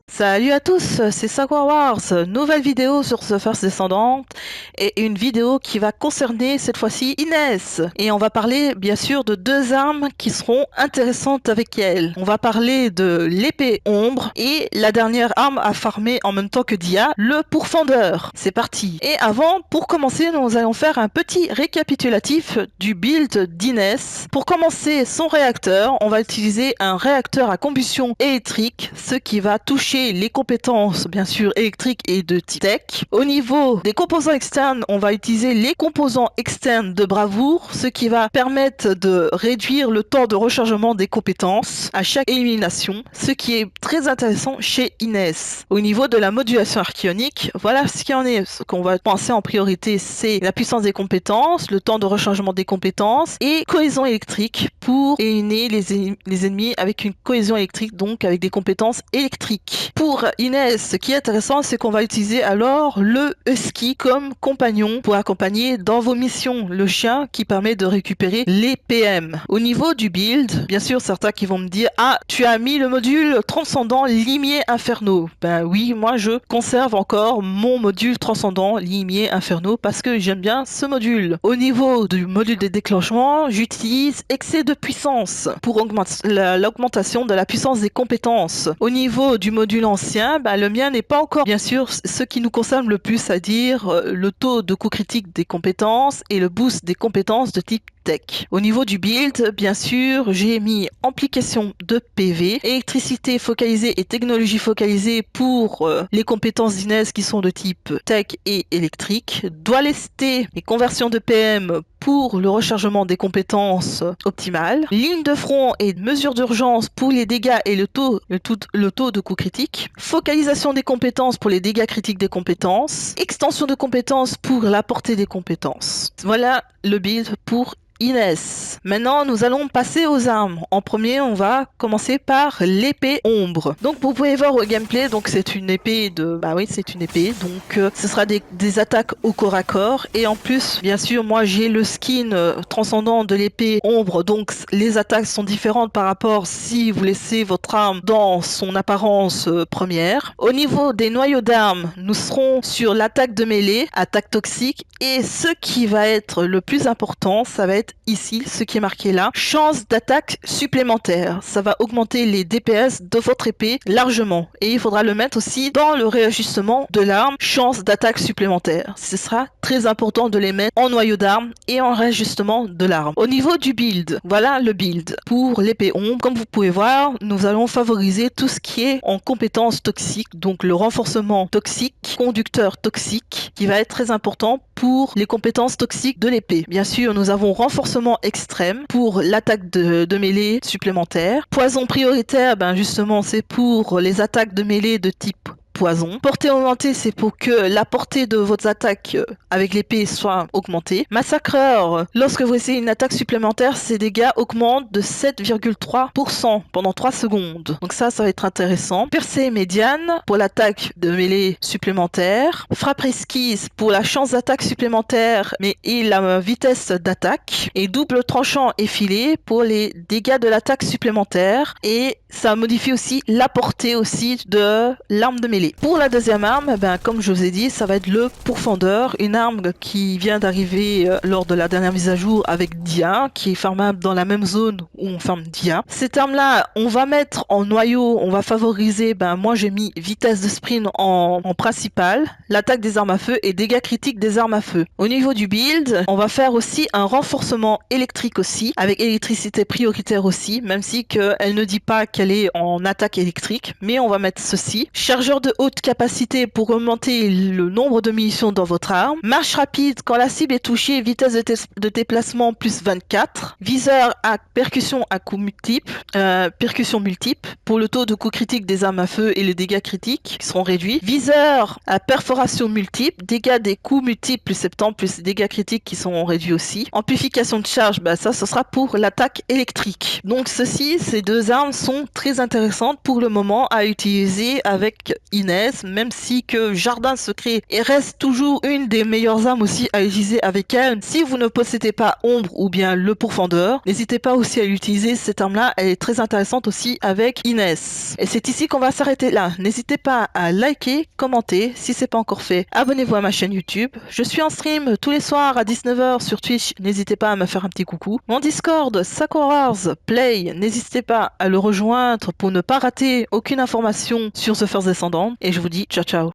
Salut à tous, c'est Sakura Wars, nouvelle vidéo sur The First Descendant et une vidéo qui va concerner cette fois-ci Inès. Et on va parler bien sûr de deux armes qui seront intéressantes avec elle. On va parler de l'épée ombre et la dernière arme à farmer en même temps que Dia, le pourfendeur. C'est parti. Et avant, pour commencer, nous allons faire un petit récapitulatif du build d'Inès. Pour commencer son réacteur, on va utiliser un réacteur à combustion électrique, ce qui va toucher les compétences bien sûr électriques et de type tech. Au niveau des composants externes, on va utiliser les composants externes de bravoure, ce qui va permettre de réduire le temps de rechargement des compétences à chaque élimination, ce qui est très intéressant chez Inès. Au niveau de la modulation archionique, voilà ce qu'il en est. Ce qu'on va penser en priorité, c'est la puissance des compétences, le temps de rechargement des compétences et cohésion électrique pour éliminer les ennemis avec une cohésion électrique, donc avec des compétences électriques. Pour Inès, ce qui est intéressant, c'est qu'on va utiliser alors le husky comme compagnon pour accompagner dans vos missions, le chien qui permet de récupérer les PM. Au niveau du build, bien sûr, certains qui vont me dire « Ah, tu as mis le module transcendant limier inferno ». Ben oui, moi je conserve encore mon module transcendant limier inferno parce que j'aime bien ce module. Au niveau du module de déclenchement, j'utilise excès de puissance pour l'augmentation de la puissance des compétences. Au niveau du module ancien, le mien n'est pas encore bien sûr ce qui nous concerne le plus, c'est-à-dire le taux de coup critique des compétences et le boost des compétences de type tech. Au niveau du build, bien sûr, j'ai mis amplification de PV, électricité focalisée et technologie focalisée pour les compétences d'Inès qui sont de type tech et électrique, dualité et conversion de PM pour le rechargement des compétences optimales, ligne de front et mesure d'urgence pour les dégâts et le taux de coup critique, focalisation des compétences pour les dégâts critiques des compétences, extension de compétences pour la portée des compétences. Voilà le build pour Inès. Maintenant, nous allons passer aux armes. En premier, on va commencer par l'épée ombre. Donc, vous pouvez voir au gameplay, donc c'est une épée de... c'est une épée. Donc, ce sera des attaques au corps à corps. Et en plus, bien sûr, moi, j'ai le skin transcendant de l'épée ombre. Donc, les attaques sont différentes par rapport si vous laissez votre arme dans son apparence première. Au niveau des noyaux d'armes, nous serons sur l'attaque de mêlée, attaque toxique. Et ce qui va être le plus important, ça va être ici, ce qui est marqué là, chance d'attaque supplémentaire. Ça va augmenter les DPS de votre épée largement. Et il faudra le mettre aussi dans le réajustement de l'arme, chance d'attaque supplémentaire. Ce sera très important de les mettre en noyau d'arme et en réajustement de l'arme. Au niveau du build, voilà le build. Pour l'épée ombre, comme vous pouvez voir, nous allons favoriser tout ce qui est en compétences toxiques, donc le renforcement toxique, conducteur toxique, qui va être très important pour les compétences toxiques de l'épée. Bien sûr, nous avons renforcement extrême pour l'attaque de mêlée supplémentaire. Poison prioritaire, justement, c'est pour les attaques de mêlée de type poison. Portée augmentée, c'est pour que la portée de votre attaque avec l'épée soit augmentée. Massacreur, lorsque vous essayez une attaque supplémentaire, ses dégâts augmentent de 7,3% pendant 3 secondes. Donc ça va être intéressant. Percée médiane pour l'attaque de mêlée supplémentaire. Frappe esquisse pour la chance d'attaque supplémentaire et la vitesse d'attaque. Et double tranchant effilé pour les dégâts de l'attaque supplémentaire. Et ça modifie aussi la portée aussi de l'arme de mêlée. Pour la deuxième arme, comme je vous ai dit, ça va être le pourfendeur, une arme qui vient d'arriver lors de la dernière mise à jour avec Dia, qui est farmable dans la même zone où on farme Dia. Cette arme-là, on va mettre en noyau, on va favoriser, moi j'ai mis vitesse de sprint en principal, l'attaque des armes à feu et dégâts critiques des armes à feu. Au niveau du build, on va faire aussi un renforcement électrique aussi, avec électricité prioritaire aussi, même si elle ne dit pas qu'elle est en attaque électrique, mais on va mettre ceci. Chargeur de haute capacité pour augmenter le nombre de munitions dans votre arme. Marche rapide quand la cible est touchée, vitesse de déplacement plus 24. Viseur à percussion à coups multiples, percussion multiple pour le taux de coup critique des armes à feu et les dégâts critiques qui seront réduits. Viseur à perforation multiple, dégâts des coups multiples plus 70 plus dégâts critiques qui seront réduits aussi. Amplification de charge, ça ce sera pour l'attaque électrique. Donc ces deux armes sont très intéressantes pour le moment à utiliser avec Inès, même si que Jardin Secret reste toujours une des meilleures armes aussi à utiliser avec elle. Si vous ne possédez pas Ombre ou bien le Pourfendeur, n'hésitez pas aussi à utiliser cette arme-là, elle est très intéressante aussi avec Inès. Et c'est ici qu'on va s'arrêter là. N'hésitez pas à liker, commenter, si c'est pas encore fait, abonnez-vous à ma chaîne YouTube. Je suis en stream tous les soirs à 19h sur Twitch, n'hésitez pas à me faire un petit coucou. Mon Discord, Sakura Wars Play, n'hésitez pas à le rejoindre pour ne pas rater aucune information sur The First Descendant. Et je vous dis ciao ciao.